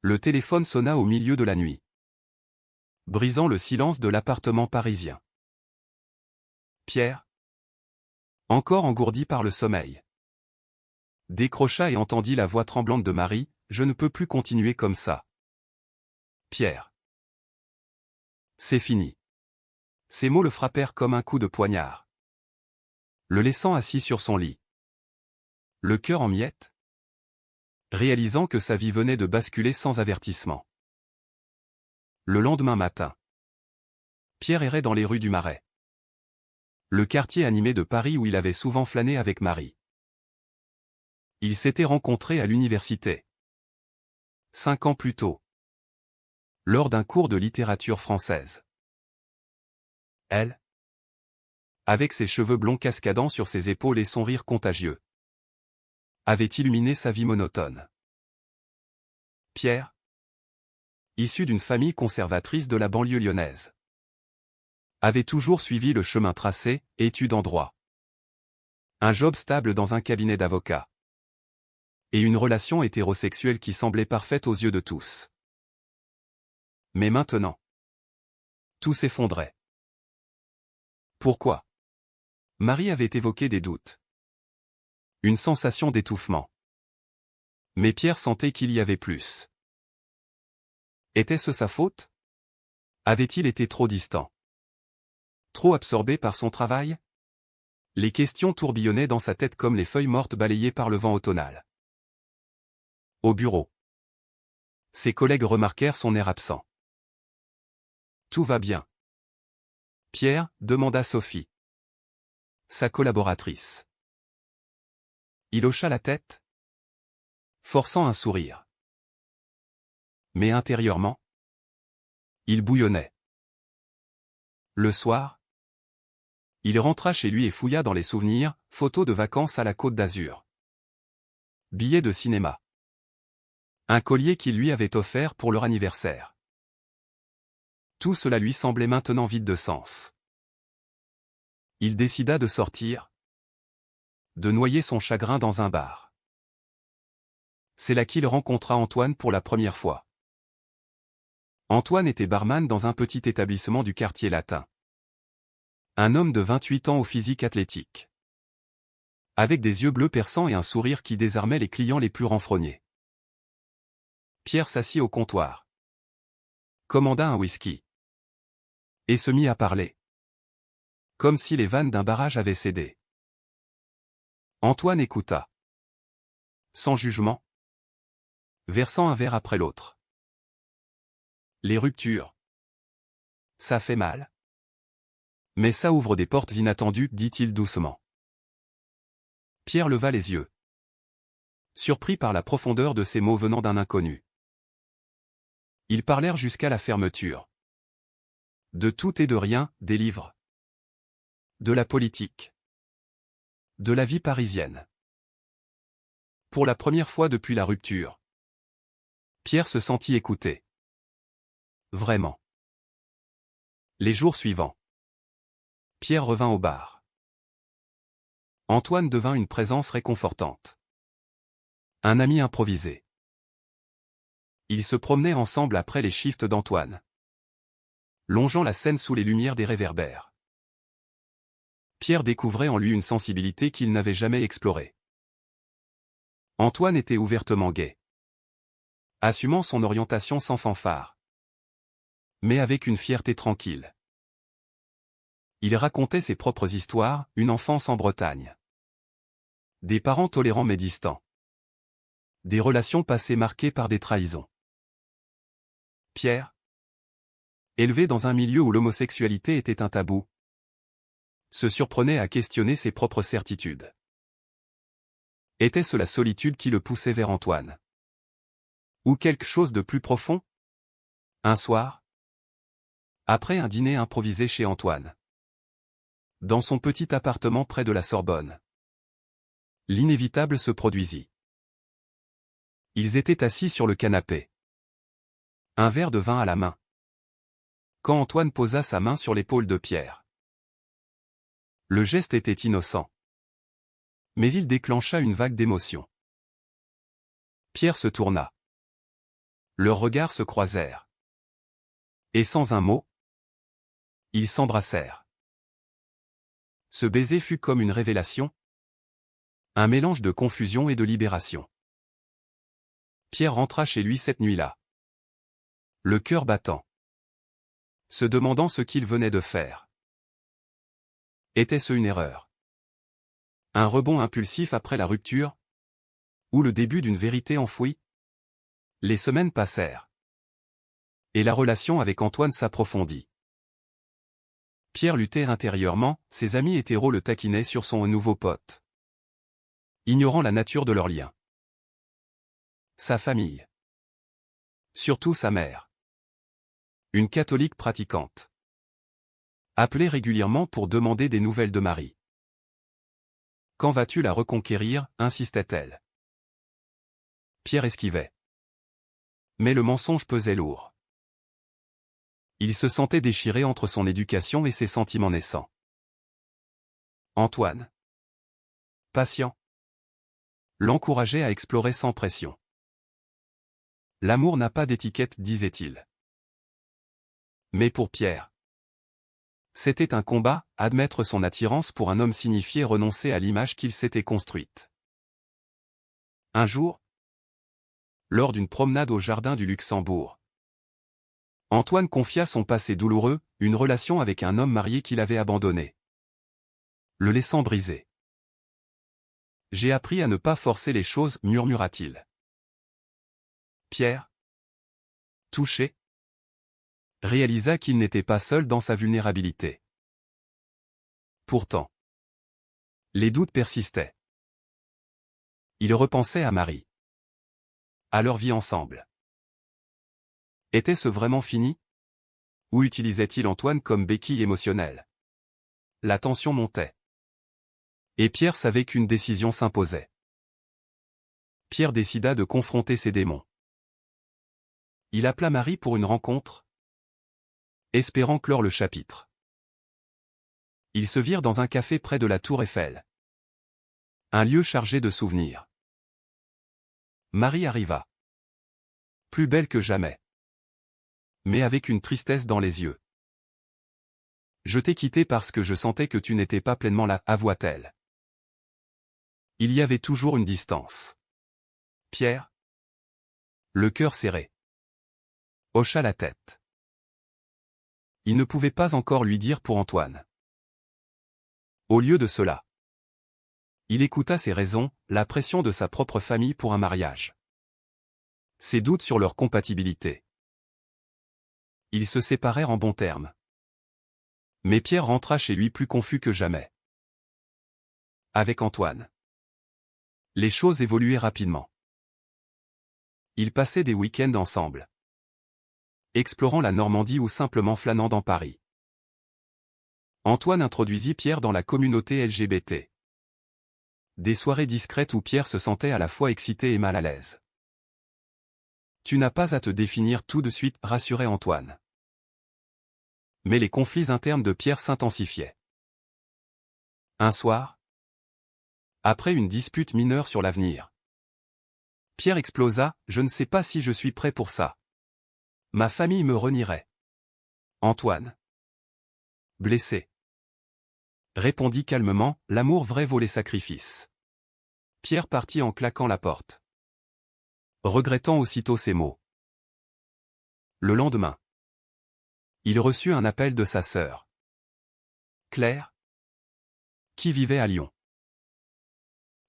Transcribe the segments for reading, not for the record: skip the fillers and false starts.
Le téléphone sonna au milieu de la nuit, brisant le silence de l'appartement parisien. Pierre, encore engourdi par le sommeil, décrocha et entendit la voix tremblante de Marie, « Je ne peux plus continuer comme ça. Pierre. C'est fini. » Ces mots le frappèrent comme un coup de poignard, le laissant assis sur son lit, le cœur en miettes, réalisant que sa vie venait de basculer sans avertissement. Le lendemain matin, Pierre errait dans les rues du Marais, le quartier animé de Paris où il avait souvent flâné avec Marie. Ils s'étaient rencontrés à l'université, 5 ans plus tôt, lors d'un cours de littérature française. Elle, avec ses cheveux blonds cascadant sur ses épaules et son rire contagieux, avait illuminé sa vie monotone. Pierre, issu d'une famille conservatrice de la banlieue lyonnaise, avait toujours suivi le chemin tracé, études en droit, un job stable dans un cabinet d'avocat, et une relation hétérosexuelle qui semblait parfaite aux yeux de tous. Mais maintenant, tout s'effondrait. Pourquoi? Marie avait évoqué des doutes, une sensation d'étouffement. Mais Pierre sentait qu'il y avait plus. Était-ce sa faute? Avait-il été trop distant? Trop absorbé par son travail? Les questions tourbillonnaient dans sa tête comme les feuilles mortes balayées par le vent automnal. Au bureau, ses collègues remarquèrent son air absent. « Tout va bien. » Pierre, demanda Sophie, sa collaboratrice. Il hocha la tête, forçant un sourire. Mais intérieurement, il bouillonnait. Le soir, il rentra chez lui et fouilla dans les souvenirs, photos de vacances à la Côte d'Azur, billets de cinéma, un collier qu'il lui avait offert pour leur anniversaire. Tout cela lui semblait maintenant vide de sens. Il décida de sortir, de noyer son chagrin dans un bar. C'est là qu'il rencontra Antoine pour la première fois. Antoine était barman dans un petit établissement du quartier latin. Un homme de 28 ans au physique athlétique, avec des yeux bleus perçants et un sourire qui désarmait les clients les plus renfrognés. Pierre s'assit au comptoir, commanda un whisky, et se mit à parler, comme si les vannes d'un barrage avaient cédé. Antoine écouta, sans jugement, versant un verre après l'autre. Les ruptures, ça fait mal. Mais ça ouvre des portes inattendues, dit-il doucement. Pierre leva les yeux, surpris par la profondeur de ces mots venant d'un inconnu. Ils parlèrent jusqu'à la fermeture. De tout et de rien, des livres, de la politique, de la vie parisienne. Pour la première fois depuis la rupture, Pierre se sentit écouté. Vraiment. Les jours suivants, Pierre revint au bar. Antoine devint une présence réconfortante. Un ami improvisé. Ils se promenaient ensemble après les shifts d'Antoine, longeant la scène sous les lumières des réverbères. Pierre découvrait en lui une sensibilité qu'il n'avait jamais explorée. Antoine était ouvertement gay, assumant son orientation sans fanfare, mais avec une fierté tranquille. Il racontait ses propres histoires, une enfance en Bretagne, des parents tolérants mais distants, des relations passées marquées par des trahisons. Pierre, élevé dans un milieu où l'homosexualité était un tabou, se surprenait à questionner ses propres certitudes. Était-ce la solitude qui le poussait vers Antoine? Ou quelque chose de plus profond? Un soir, après un dîner improvisé chez Antoine, dans son petit appartement près de la Sorbonne, l'inévitable se produisit. Ils étaient assis sur le canapé, un verre de vin à la main, quand Antoine posa sa main sur l'épaule de Pierre. Le geste était innocent, mais il déclencha une vague d'émotion. Pierre se tourna, Leurs regards se croisèrent. Et sans un mot, ils s'embrassèrent. Ce baiser fut comme une révélation, un mélange de confusion et de libération. Pierre rentra chez lui cette nuit-là, le cœur battant, se demandant ce qu'il venait de faire. Était-ce une erreur? Un rebond impulsif après la rupture? Ou le début d'une vérité enfouie? Les semaines passèrent. Et la relation avec Antoine s'approfondit. Pierre luttait intérieurement, ses amis hétéros le taquinaient sur son nouveau pote, ignorant la nature de leur lien. Sa famille. Surtout sa mère. Une catholique pratiquante. Appelait régulièrement pour demander des nouvelles de Marie. Quand vas-tu la reconquérir, insistait-elle. Pierre esquivait. Mais le mensonge pesait lourd. Il se sentait déchiré entre son éducation et ses sentiments naissants. Antoine, patient, l'encourageait à explorer sans pression. L'amour n'a pas d'étiquette, disait-il. Mais pour Pierre, c'était un combat, admettre son attirance pour un homme signifiait renoncer à l'image qu'il s'était construite. Un jour, lors d'une promenade au jardin du Luxembourg, Antoine confia son passé douloureux, une relation avec un homme marié qu'il avait abandonné, le laissant brisé. « J'ai appris à ne pas forcer les choses, murmura-t-il. Pierre, touché, réalisa qu'il n'était pas seul dans sa vulnérabilité. Pourtant, les doutes persistaient. Il repensait à Marie, à leur vie ensemble. Était-ce vraiment fini? Ou utilisait-il Antoine comme béquille émotionnelle? La tension montait. Et Pierre savait qu'une décision s'imposait. Pierre décida de confronter ses démons. Il appela Marie pour une rencontre, espérant clore le chapitre. Ils se virent dans un café près de la Tour Eiffel. Un lieu chargé de souvenirs. Marie arriva. Plus belle que jamais. Mais avec une tristesse dans les yeux. Je t'ai quitté parce que je sentais que tu n'étais pas pleinement là, avoua-t-elle. Il y avait toujours une distance. Pierre, le cœur serré, hocha la tête. Il ne pouvait pas encore lui dire pour Antoine. Au lieu de cela, il écouta ses raisons, la pression de sa propre famille pour un mariage. Ses doutes sur leur compatibilité. Ils se séparèrent en bons termes. Mais Pierre rentra chez lui plus confus que jamais. Avec Antoine, les choses évoluaient rapidement. Ils passaient des week-ends ensemble, explorant la Normandie ou simplement flânant dans Paris. Antoine introduisit Pierre dans la communauté LGBT. Des soirées discrètes où Pierre se sentait à la fois excité et mal à l'aise. Tu n'as pas à te définir tout de suite, rassurait Antoine. Mais les conflits internes de Pierre s'intensifiaient. Un soir, après une dispute mineure sur l'avenir, Pierre explosa, je ne sais pas si je suis prêt pour ça. Ma famille me renierait. Antoine, blessé, répondit calmement, l'amour vrai vaut les sacrifices. Pierre partit en claquant la porte, regrettant aussitôt ses mots. Le lendemain, il reçut un appel de sa sœur, Claire, qui vivait à Lyon.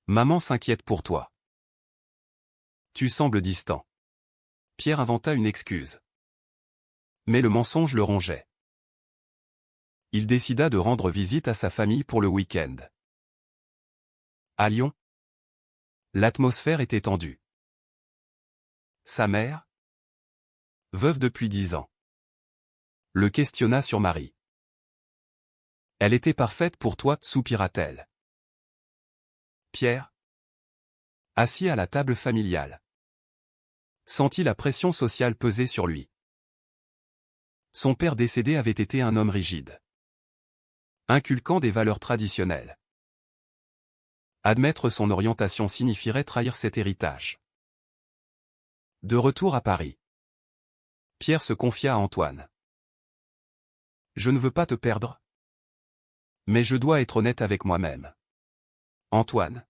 Maman s'inquiète pour toi. Tu sembles distant. Pierre inventa une excuse. Mais le mensonge le rongeait. Il décida de rendre visite à sa famille pour le week-end. À Lyon, l'atmosphère était tendue. Sa mère, veuve depuis 10 ans, le questionna sur Marie. Elle était parfaite pour toi, soupira-t-elle. Pierre, assis à la table familiale, sentit la pression sociale peser sur lui. Son père décédé avait été un homme rigide, inculquant des valeurs traditionnelles. Admettre son orientation signifierait trahir cet héritage. De retour à Paris, Pierre se confia à Antoine. Je ne veux pas te perdre. Mais je dois être honnête avec moi-même. Antoine,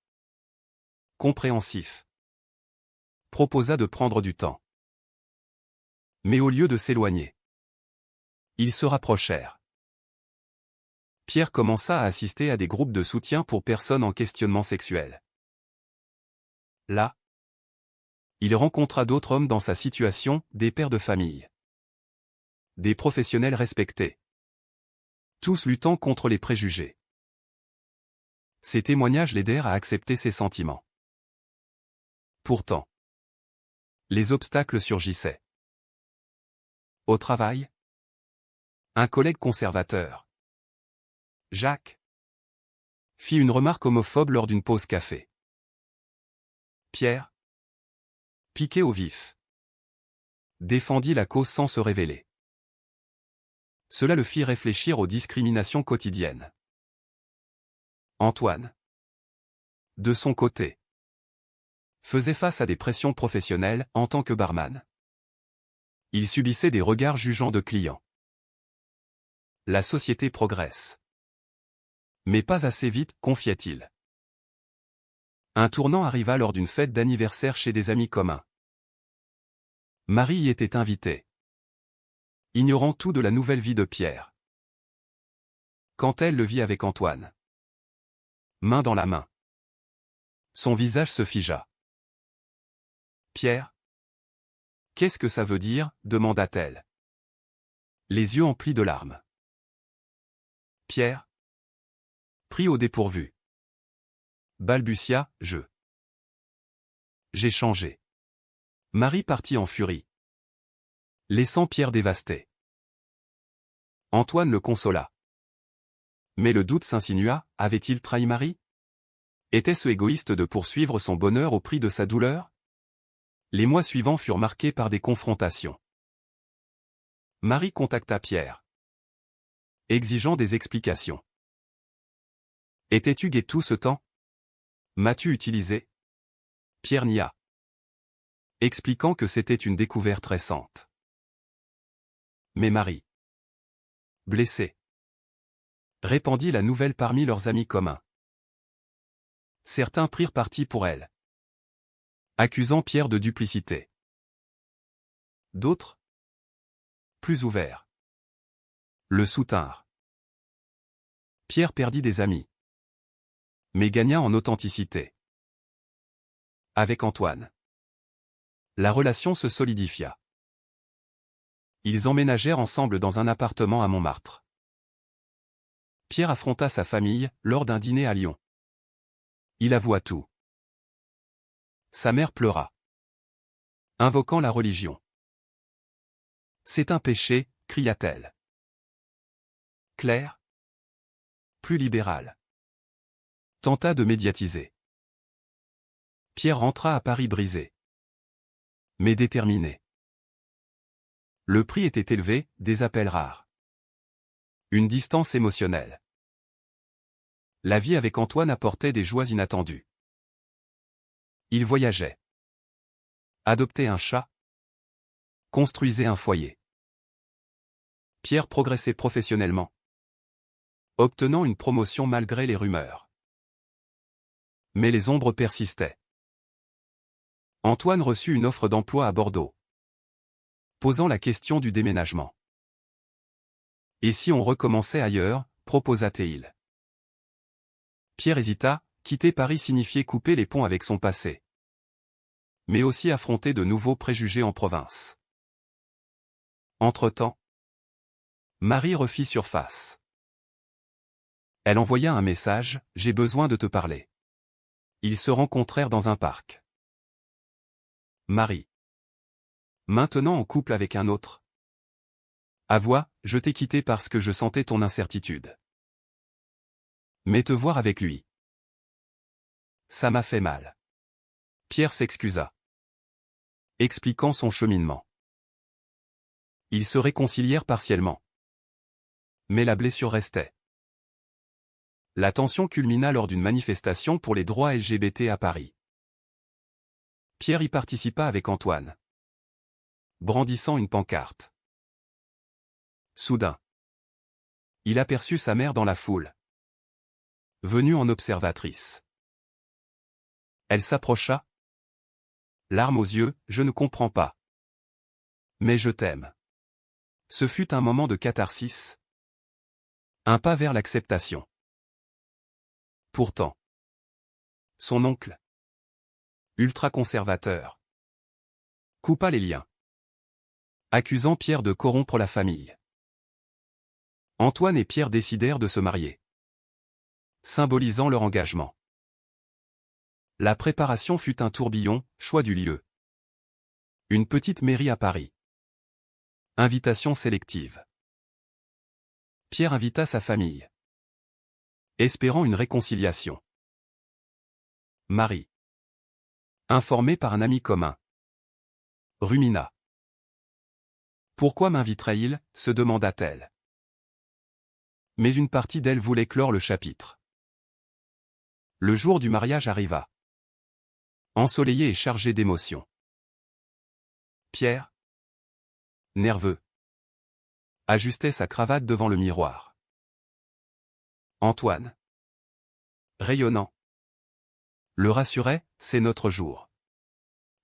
compréhensif, proposa de prendre du temps. Mais au lieu de s'éloigner, ils se rapprochèrent. Pierre commença à assister à des groupes de soutien pour personnes en questionnement sexuel. Là, il rencontra d'autres hommes dans sa situation, des pères de famille, des professionnels respectés, tous luttant contre les préjugés. Ces témoignages l'aidèrent à accepter ses sentiments. Pourtant, les obstacles surgissaient. Au travail, un collègue conservateur, Jacques, fit une remarque homophobe lors d'une pause café. Pierre, piqué au vif, défendit la cause sans se révéler. Cela le fit réfléchir aux discriminations quotidiennes. Antoine, de son côté, faisait face à des pressions professionnelles en tant que barman. Il subissait des regards jugeants de clients. La société progresse. Mais pas assez vite, confiait-il. Un tournant arriva lors d'une fête d'anniversaire chez des amis communs. Marie y était invitée, ignorant tout de la nouvelle vie de Pierre. Quand elle le vit avec Antoine, main dans la main, son visage se figea. Pierre, qu'est-ce que ça veut dire, demanda-t-elle, les yeux emplis de larmes. Pierre, pris au dépourvu, balbutia, j'ai changé. Marie partit en furie, laissant Pierre dévasté. Antoine le consola. Mais le doute s'insinua, avait-il trahi Marie? Était-ce égoïste de poursuivre son bonheur au prix de sa douleur? Les mois suivants furent marqués par des confrontations. Marie contacta Pierre, exigeant des explications. Étais-tu gai tout ce temps? M'as-tu utilisé? Pierre nia, expliquant que c'était une découverte récente. Mais Marie, blessée, répandit la nouvelle parmi leurs amis communs. Certains prirent parti pour elle, accusant Pierre de duplicité. D'autres, plus ouverts, le soutinrent. Pierre perdit des amis, mais gagna en authenticité. Avec Antoine, la relation se solidifia. Ils emménagèrent ensemble dans un appartement à Montmartre. Pierre affronta sa famille lors d'un dîner à Lyon. Il avoua tout. Sa mère pleura, invoquant la religion. C'est un péché, cria-t-elle. Claire, plus libérale, tenta de médiatiser. Pierre rentra à Paris brisé, mais déterminé. Le prix était élevé, des appels rares. Une distance émotionnelle. La vie avec Antoine apportait des joies inattendues. Il voyageait, adoptait un chat, construisait un foyer. Pierre progressait professionnellement, obtenant une promotion malgré les rumeurs. Mais les ombres persistaient. Antoine reçut une offre d'emploi à Bordeaux, posant la question du déménagement. Et si on recommençait ailleurs, proposa-t-il. Pierre hésita, quitter Paris signifiait couper les ponts avec son passé, mais aussi affronter de nouveaux préjugés en province. Entre-temps, Marie refit surface. Elle envoya un message, « J'ai besoin de te parler ». Ils se rencontrèrent dans un parc. Marie, maintenant en couple avec un autre. Avoua, je t'ai quitté parce que je sentais ton incertitude. Mais te voir avec lui, ça m'a fait mal. Pierre s'excusa, expliquant son cheminement. Ils se réconcilièrent partiellement, mais la blessure restait. La tension culmina lors d'une manifestation pour les droits LGBT à Paris. Pierre y participa avec Antoine, brandissant une pancarte. Soudain, il aperçut sa mère dans la foule, venue en observatrice. Elle s'approcha, larmes aux yeux, « Je ne comprends pas. Mais je t'aime. » Ce fut un moment de catharsis, un pas vers l'acceptation. Pourtant, son oncle, ultra-conservateur, coupa les liens, accusant Pierre de corrompre la famille. Antoine et Pierre décidèrent de se marier, symbolisant leur engagement. La préparation fut un tourbillon, choix du lieu. Une petite mairie à Paris. Invitation sélective. Pierre invita sa famille, espérant une réconciliation. Marie, informée par un ami commun, rumina. Pourquoi m'inviterait-il, se demanda-t-elle. Mais une partie d'elle voulait clore le chapitre. Le jour du mariage arriva, ensoleillé et chargé d'émotions. Pierre, nerveux, ajustait sa cravate devant le miroir. Antoine, rayonnant, le rassurait, « C'est notre jour. »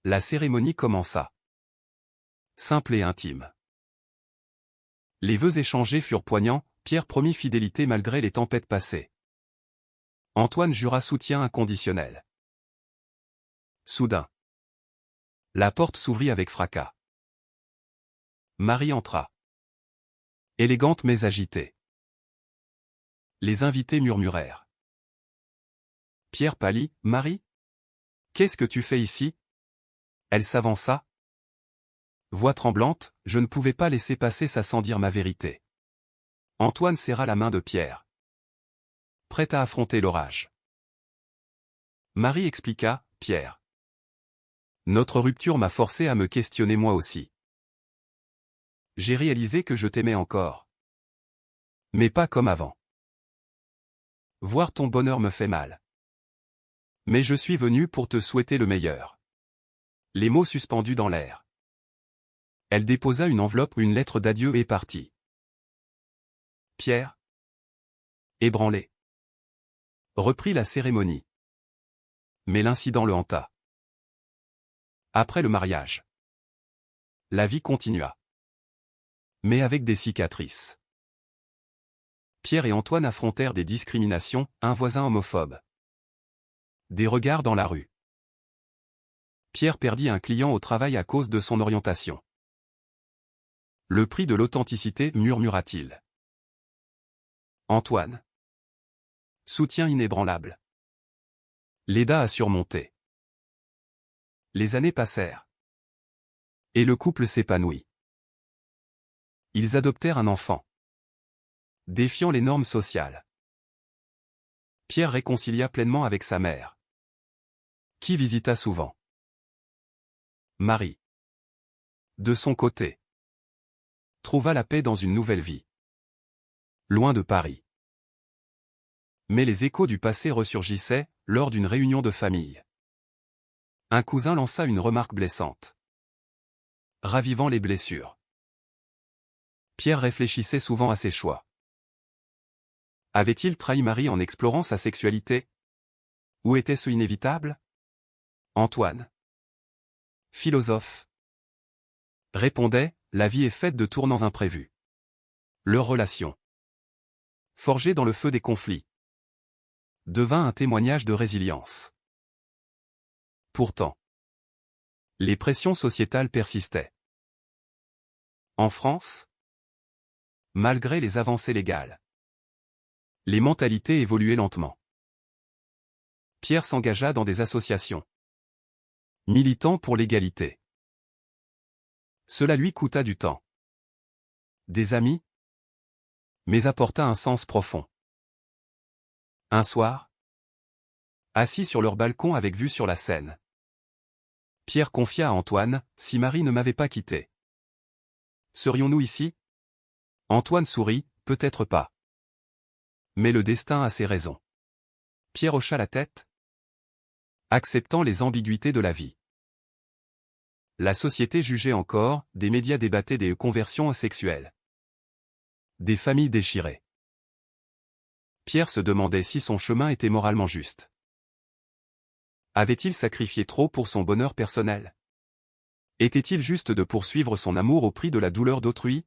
La cérémonie commença. Simple et intime. Les vœux échangés furent poignants, Pierre promit fidélité malgré les tempêtes passées. Antoine jura soutien inconditionnel. Soudain, la porte s'ouvrit avec fracas. Marie entra. Élégante mais agitée. Les invités murmurèrent. Pierre pâlit, « Marie ? Qu'est-ce que tu fais ici ?» Elle s'avança. Voix tremblante, « Je ne pouvais pas laisser passer ça sans dire ma vérité. » Antoine serra la main de Pierre, prêt à affronter l'orage. Marie expliqua, « Pierre, notre rupture m'a forcé à me questionner moi aussi. J'ai réalisé que je t'aimais encore. Mais pas comme avant. Voir ton bonheur me fait mal. Mais je suis venu pour te souhaiter le meilleur. » Les mots suspendus dans l'air. Elle déposa une enveloppe ou une lettre d'adieu et partit. Pierre, ébranlé, reprit la cérémonie. Mais l'incident le hanta. Après le mariage, la vie continua. Mais avec des cicatrices. Pierre et Antoine affrontèrent des discriminations, un voisin homophobe. Des regards dans la rue. Pierre perdit un client au travail à cause de son orientation. Le prix de l'authenticité, murmura-t-il. Antoine. Soutien inébranlable. L'aida à surmonter. Les années passèrent. Et le couple s'épanouit. Ils adoptèrent un enfant, défiant les normes sociales. Pierre réconcilia pleinement avec sa mère, qui visita souvent. Marie, de son côté, trouva la paix dans une nouvelle vie, loin de Paris. Mais les échos du passé ressurgissaient, lors d'une réunion de famille. Un cousin lança une remarque blessante, ravivant les blessures. Pierre réfléchissait souvent à ses choix. Avait-il trahi Marie en explorant sa sexualité? Ou était-ce inévitable? Antoine, philosophe, répondait, « La vie est faite de tournants imprévus. » Leur relation, forgée dans le feu des conflits, devint un témoignage de résilience. Pourtant, les pressions sociétales persistaient. En France, malgré les avancées légales, les mentalités évoluaient lentement. Pierre s'engagea dans des associations, militant pour l'égalité. Cela lui coûta du temps, des amis, mais apporta un sens profond. Un soir, assis sur leur balcon avec vue sur la Seine, Pierre confia à Antoine, « Si Marie ne m'avait pas quitté, serions-nous ici ?» Antoine sourit, « Peut-être pas. Mais le destin a ses raisons. » Pierre hocha la tête, acceptant les ambiguïtés de la vie. La société jugeait encore, des médias débattaient des conversions sexuelles. Des familles déchirées. Pierre se demandait si son chemin était moralement juste. Avait-il sacrifié trop pour son bonheur personnel? Était-il juste de poursuivre son amour au prix de la douleur d'autrui?